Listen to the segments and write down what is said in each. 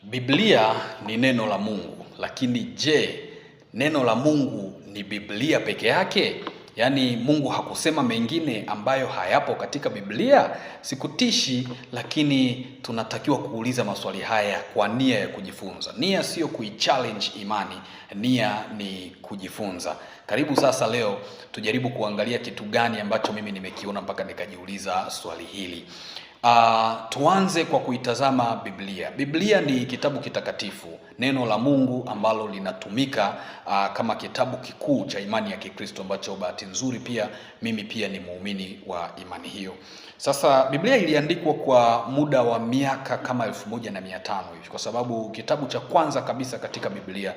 Biblia ni neno la Mungu, lakini je, neno la Mungu ni Biblia peke yake? Yaani Mungu hakusema mengine ambayo hayapo katika Biblia? Sikutishi, lakini tunatakiwa kuuliza maswali haya kwa nia ya kujifunza. Nia sio kuichallenge imani, nia ni kujifunza. Karibu sasa, leo tujaribu kuangalia kitu gani ambacho mimi nimekiona mpaka nikajiuliza swali hili. Tuanze kwa kuitazama Biblia. Biblia ni kitabu kitakatifu, neno la Mungu ambalo linatumika kama kitabu kikuu cha imani ya Kikristo, ambacho bahati nzuri pia mimi pia ni muumini wa imani hiyo. Sasa Biblia iliandikwa kwa muda wa miaka kama 1500 hivi, kwa sababu kitabu cha kwanza kabisa katika Biblia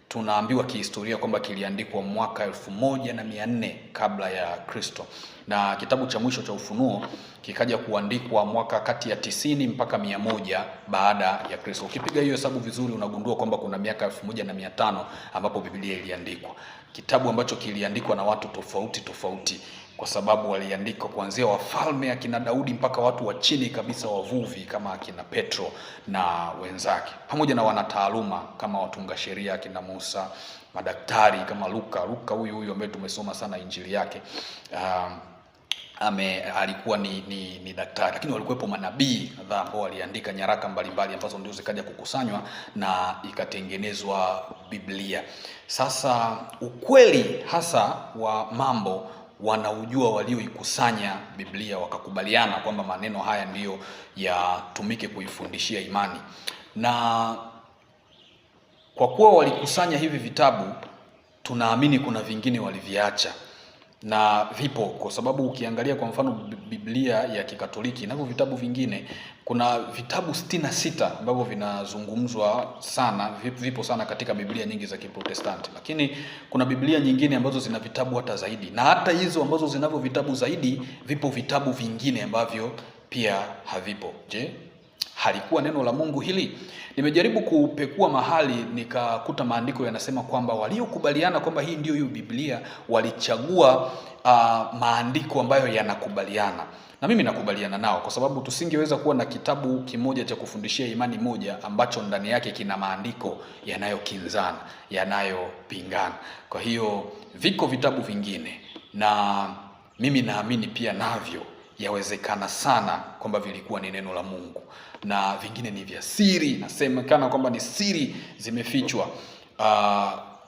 tunaambiwa kihistoria kwamba kiliandikwa mwaka 1400 kabla ya Kristo, na kitabu cha mwisho cha Ufunuo kikaja kuandikwa mwaka kati ya 90 mpaka 100 baada ya Kristo. Ukipiga hiyo hesabu vizuri, unagundua kwamba kuna miaka 1500 ambapo Biblia iliandikwa, kitabu ambacho kiliandikwa na watu tofauti tofauti, kwa sababu waliandika kuanzia wafalme akina Daudi mpaka watu wa chini kabisa, wavuvi kama akina Petro na wenzake, pamoja na wanataaluma kama watunga sheria akina Musa, madaktari kama Luka huyu ambaye tumesoma sana injili yake. Alikuwa ni daktari, lakini walikuwepo manabii kadhaa ambao waliandika nyaraka mbalimbali ambazo ndio zikaja kukusanywa na ikatengenezwa Biblia. Sasa ukweli hasa wa mambo wanaujua walioikusanya Biblia, wakakubaliana kwamba maneno haya ndiyo yatumike kuifundishia imani. Na kwa kuwa walikusanya hivi vitabu, tunaamini kuna vingine waliviacha, na vipo kwa sababu ukiangalia kwa mfano Biblia ya Kikatoliki inavyo vitabu vingine, kuna vitabu 66 ambavyo vinazungumzwa sana, vipo sana katika Biblia nyingi za Kiprotestanti, lakini kuna Biblia nyingine ambazo zina vitabu hata zaidi, na hata hizo ambazo zinavyo vitabu zaidi, vipo vitabu vingine ambavyo pia havipo. Je, halikuwa neno la Mungu hili? Nimejaribu kupekua mahali nikakuta maandiko yanasema kwamba waliokubaliana kwamba hii ndio hiyo Biblia walichagua maandiko ambayo yanakubaliana. Na mimi nakubaliana nao, kwa sababu tusingeweza kuwa na kitabu kimoja cha kufundishia imani moja ambacho ndani yake kina maandiko yanayokinzana, yanayopingana. Kwa hiyo viko vitabu vingine, na mimi naamini pia navyo yawezekana sana kwamba vilikuwa ni neno la Mungu, na vingine ni vya siri, nasemekana kwamba ni siri zimefichwa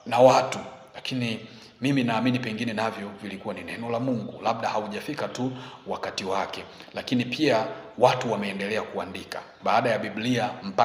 na watu, lakini mimi naamini pengine navyo vilikuwa ni neno la Mungu, labda haujafika tu wakati wake. Lakini pia watu wameendelea kuandika baada ya Biblia mpaka